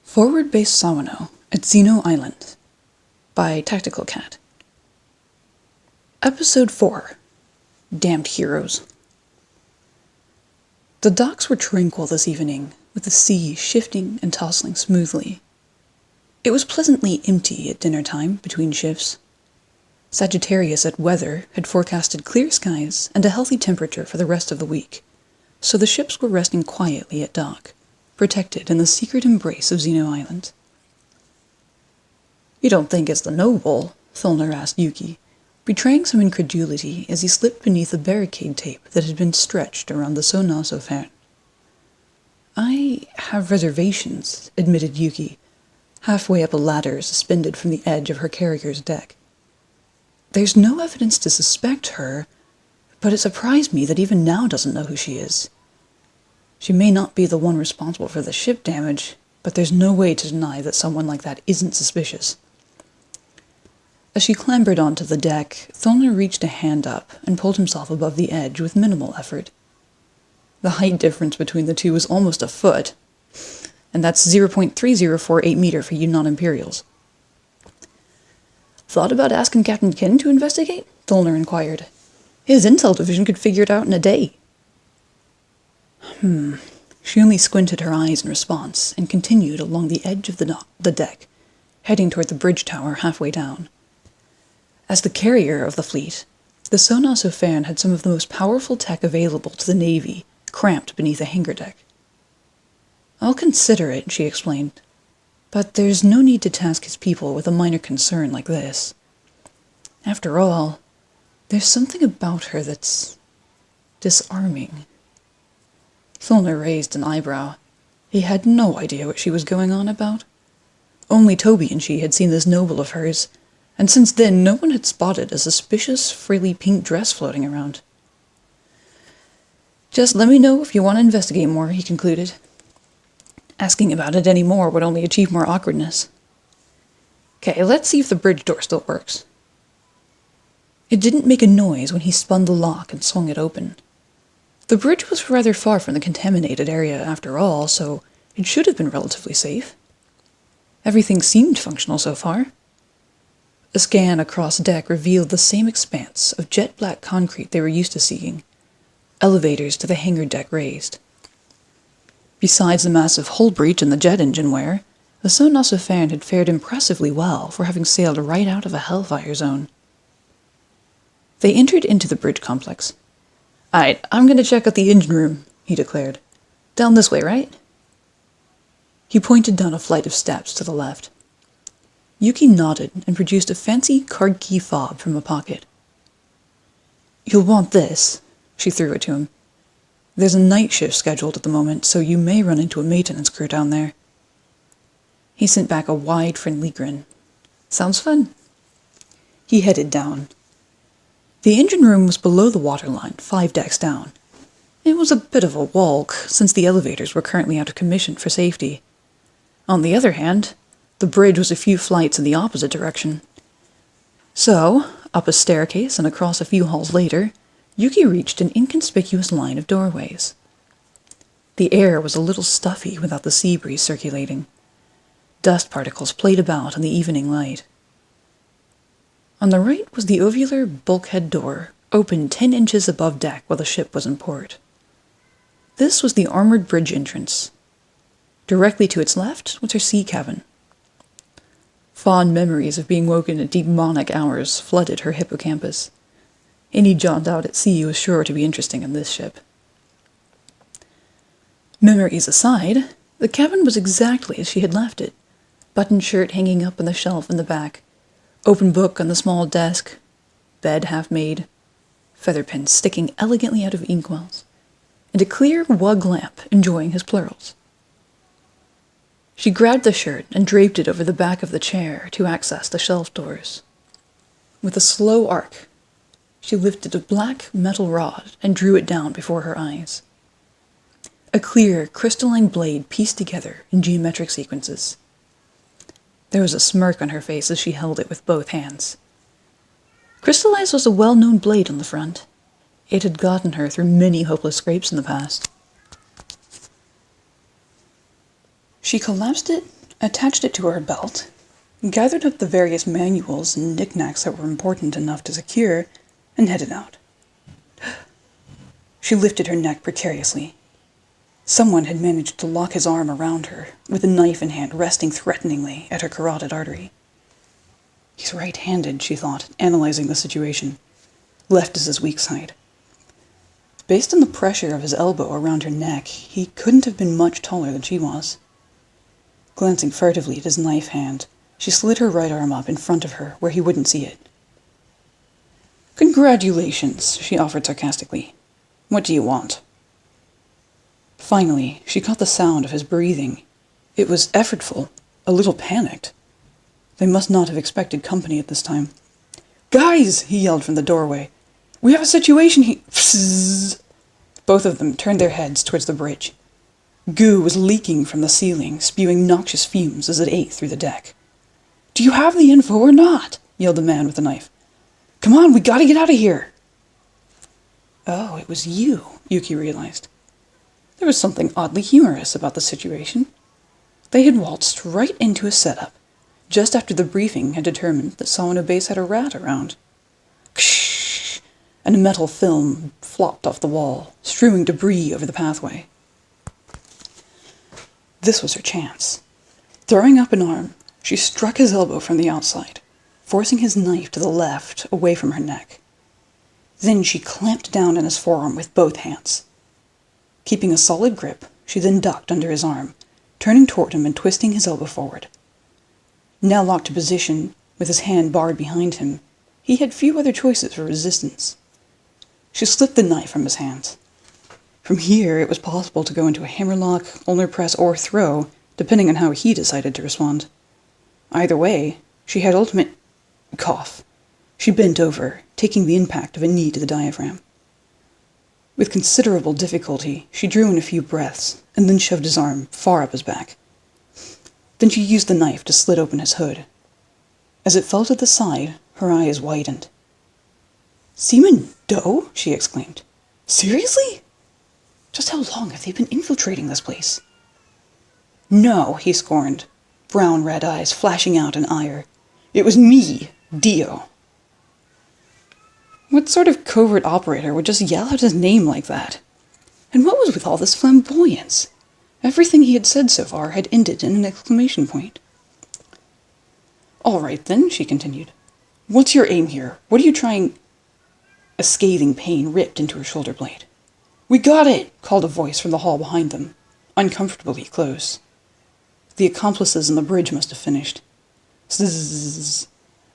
Forward Base Sawano at Xeno Island by Tactical Cat. Episode 4. Damned Heroes. The docks were tranquil this evening, with the sea shifting and tossing smoothly. It was pleasantly empty at dinner time between shifts. Sagittarius at weather had forecasted clear skies and a healthy temperature for the rest of the week, so the ships were resting quietly at dock, protected in the secret embrace of Xeno Island. "You don't think it's the noble?" Thulner asked Yuki, betraying some incredulity as he slipped beneath the barricade tape that had been stretched around the Sawano. "I have reservations," admitted Yuki, halfway up a ladder suspended from the edge of her carrier's deck. "There's no evidence to suspect her, but it surprised me that even now doesn't know who she is. She may not be the one responsible for the ship damage, but there's no way to deny that someone like that isn't suspicious." As she clambered onto the deck, Thulner reached a hand up and pulled himself above the edge with minimal effort. The height difference between the two was almost a foot, and that's 0.3048 meter for you non-Imperials. "Thought about asking Captain Kin to investigate?" Thulner inquired. "His intel division could figure it out in a day." She only squinted her eyes in response and continued along the edge of the deck, heading toward the bridge tower halfway down. As the carrier of the fleet, the Sawano had some of the most powerful tech available to the Navy, cramped beneath a hangar deck. "I'll consider it," she explained, "but there's no need to task his people with a minor concern like this. After all, there's something about her that's disarming." Thulner raised an eyebrow. He had no idea what she was going on about. Only Toby and she had seen this noble of hers, and since then no one had spotted a suspicious, frilly pink dress floating around. "Just let me know if you want to investigate more," he concluded. Asking about it any more would only achieve more awkwardness. "Okay, let's see if the bridge door still works." It didn't make a noise when he spun the lock and swung it open. The bridge was rather far from the contaminated area after all, so it should have been relatively safe. Everything seemed functional so far. A scan across deck revealed the same expanse of jet-black concrete they were used to seeing, elevators to the hangar deck raised. Besides the massive hull breach in the jet engine wear, the Sawano had fared impressively well for having sailed right out of a hellfire zone. They entered into the bridge complex. "Alright, I'm going to check out the engine room," he declared. "Down this way, right?" He pointed down a flight of steps to the left. Yuki nodded and produced a fancy card key fob from a pocket. "You'll want this," she threw it to him. "There's a night shift scheduled at the moment, so you may run into a maintenance crew down there." He sent back a wide, friendly grin. "Sounds fun." He headed down. The engine room was below the waterline, 5 decks down. It was a bit of a walk, since the elevators were currently out of commission for safety. On the other hand, the bridge was a few flights in the opposite direction. So, up a staircase and across a few halls later, Yuki reached an inconspicuous line of doorways. The air was a little stuffy without the sea breeze circulating. Dust particles played about in the evening light. On the right was the ovular bulkhead door, open 10 inches above deck while the ship was in port. This was the armored bridge entrance. Directly to its left was her sea cabin. Fond memories of being woken at demonic hours flooded her hippocampus. Any jaunt out at sea was sure to be interesting in this ship. Memories aside, the cabin was exactly as she had left it. Button shirt hanging up on the shelf in the back, open book on the small desk, bed half-made, feather pens sticking elegantly out of inkwells, and a clear wug lamp enjoying his plurals. She grabbed the shirt and draped it over the back of the chair to access the shelf doors. With a slow arc, she lifted a black metal rod and drew it down before her eyes. A clear, crystalline blade pieced together in geometric sequences. There was a smirk on her face as she held it with both hands. Crystallized was a well-known blade on the front. It had gotten her through many hopeless scrapes in the past. She collapsed it attached it to her belt, gathered up the various manuals and knickknacks that were important enough to secure, and headed out. She lifted her neck precariously. Someone had managed to lock his arm around her, with a knife in hand resting threateningly at her carotid artery. He's right-handed, she thought, analyzing the situation. Left is his weak side. Based on the pressure of his elbow around her neck, he couldn't have been much taller than she was. Glancing furtively at his knife hand, she slid her right arm up in front of her where he wouldn't see it. "Congratulations," she offered sarcastically. "What do you want?" Finally, she caught the sound of his breathing. It was effortful, a little panicked. They must not have expected company at this time. "Guys!" he yelled from the doorway. "We have a situation here!" Psst. Both of them turned their heads towards the bridge. Goo was leaking from the ceiling, spewing noxious fumes as it ate through the deck. "Do you have the info or not?" yelled the man with the knife. "Come on, we gotta get out of here!" Oh, it was you, Yuki realized. There was something oddly humorous about the situation. They had waltzed right into a setup, just after the briefing had determined that Sawano Base had a rat around. Kshh! And a metal film flopped off the wall, strewing debris over the pathway. This was her chance. Throwing up an arm, she struck his elbow from the outside, forcing his knife to the left, away from her neck. Then she clamped down on his forearm with both hands. Keeping a solid grip, she then ducked under his arm, turning toward him and twisting his elbow forward. Now locked to position, with his hand barred behind him, he had few other choices for resistance. She slipped the knife from his hands. From here, it was possible to go into a hammerlock, ulnar press, or throw, depending on how he decided to respond. Either way, she had ultimate... cough. She bent over, taking the impact of a knee to the diaphragm. With considerable difficulty, she drew in a few breaths, and then shoved his arm far up his back. Then she used the knife to slit open his hood. As it fell to the side, her eyes widened. "Seaman Doe?" she exclaimed. "Seriously? Just how long have they been infiltrating this place?" "No," he scorned, brown red eyes flashing out in ire. "It was me, Dio." What sort of covert operator would just yell out his name like that? And what was with all this flamboyance? Everything he had said so far had ended in an exclamation point. "All right, then," she continued. "What's your aim here? What are you trying—" A scathing pain ripped into her shoulder blade. "We got it!" called a voice from the hall behind them, uncomfortably close. The accomplices on the bridge must have finished. Zzz.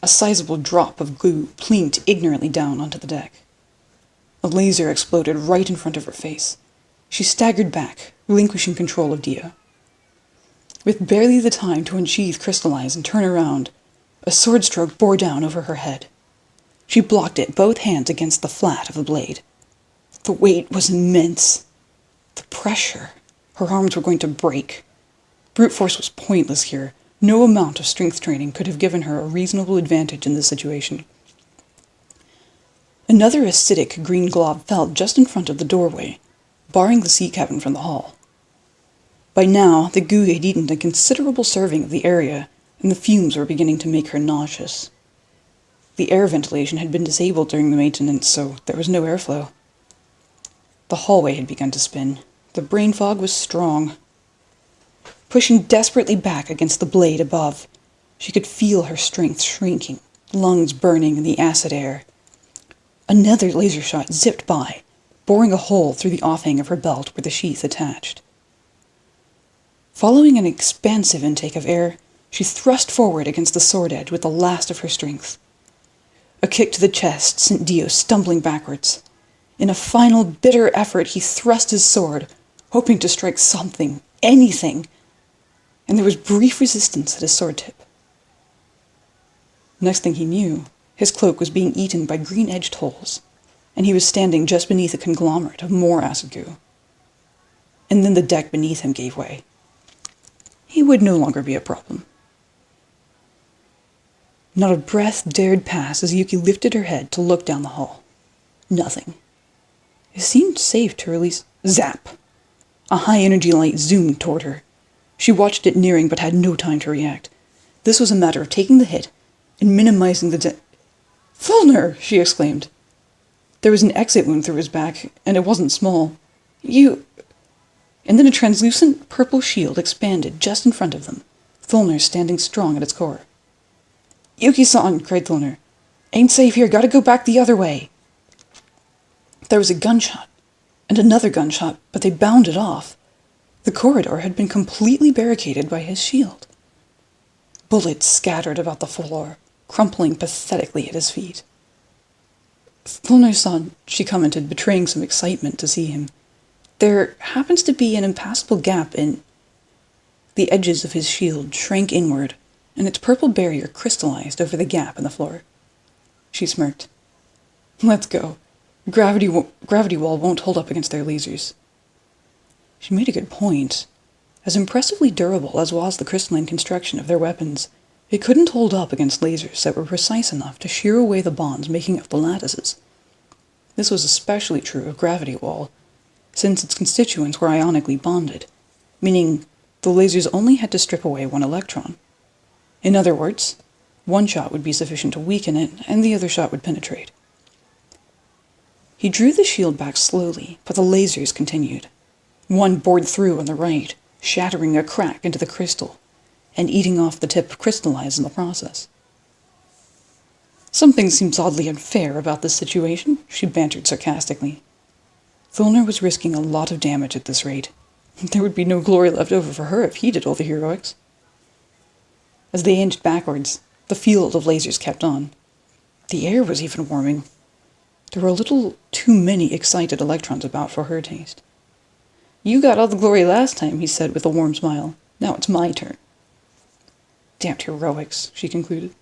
A sizable drop of glue plinked ignorantly down onto the deck. A laser exploded right in front of her face. She staggered back, relinquishing control of Dio. With barely the time to unsheath Crystallize and turn around, a sword stroke bore down over her head. She blocked it, both hands against the flat of the blade. The weight was immense. The pressure. Her arms were going to break. Brute force was pointless here. No amount of strength training could have given her a reasonable advantage in this situation. Another acidic green glob fell just in front of the doorway, barring the sea cabin from the hall. By now, the goo had eaten a considerable serving of the area, and the fumes were beginning to make her nauseous. The air ventilation had been disabled during the maintenance, so there was no airflow. The hallway had begun to spin. The brain fog was strong. Pushing desperately back against the blade above, she could feel her strength shrinking, lungs burning in the acid air. Another laser shot zipped by, boring a hole through the offhang of her belt where the sheath attached. Following an expansive intake of air, she thrust forward against the sword edge with the last of her strength. A kick to the chest sent Dio stumbling backwards. In a final bitter effort, he thrust his sword, hoping to strike something, anything, and there was brief resistance at his sword tip. Next thing he knew, his cloak was being eaten by green-edged holes, and he was standing just beneath a conglomerate of more acid goo. And then the deck beneath him gave way. He would no longer be a problem. Not a breath dared pass as Yuki lifted her head to look down the hall. Nothing. It seemed safe to release... Zap! A high-energy light zoomed toward her. She watched it nearing but had no time to react. This was a matter of taking the hit and minimizing the Fulner! She exclaimed. There was an exit wound through his back, and it wasn't small. You... And then a translucent purple shield expanded just in front of them, Fulner standing strong at its core. Yuki-san, cried Fulner. Ain't safe here, gotta go back the other way. There was a gunshot, and another gunshot, but they bounded off. The corridor had been completely barricaded by his shield. Bullets scattered about the floor, crumpling pathetically at his feet. Fulner-san, she commented, betraying some excitement to see him. There happens to be an impassable gap in... The edges of his shield shrank inward, and its purple barrier crystallized over the gap in the floor. She smirked. Let's go. Gravity wall won't hold up against their lasers. She made a good point. As impressively durable as was the crystalline construction of their weapons, it couldn't hold up against lasers that were precise enough to shear away the bonds making up the lattices. This was especially true of Gravity Wall, since its constituents were ionically bonded, meaning the lasers only had to strip away one electron. In other words, one shot would be sufficient to weaken it, and the other shot would penetrate. He drew the shield back slowly, but the lasers continued. One bored through on the right, shattering a crack into the crystal, and eating off the tip crystallized in the process. Something seems oddly unfair about this situation, she bantered sarcastically. Fulner was risking a lot of damage at this rate. There would be no glory left over for her if he did all the heroics. As they inched backwards, the field of lasers kept on. The air was even warming. There were a little too many excited electrons about for her taste. You got all the glory last time, he said with a warm smile. Now it's my turn. Damned heroics, she concluded.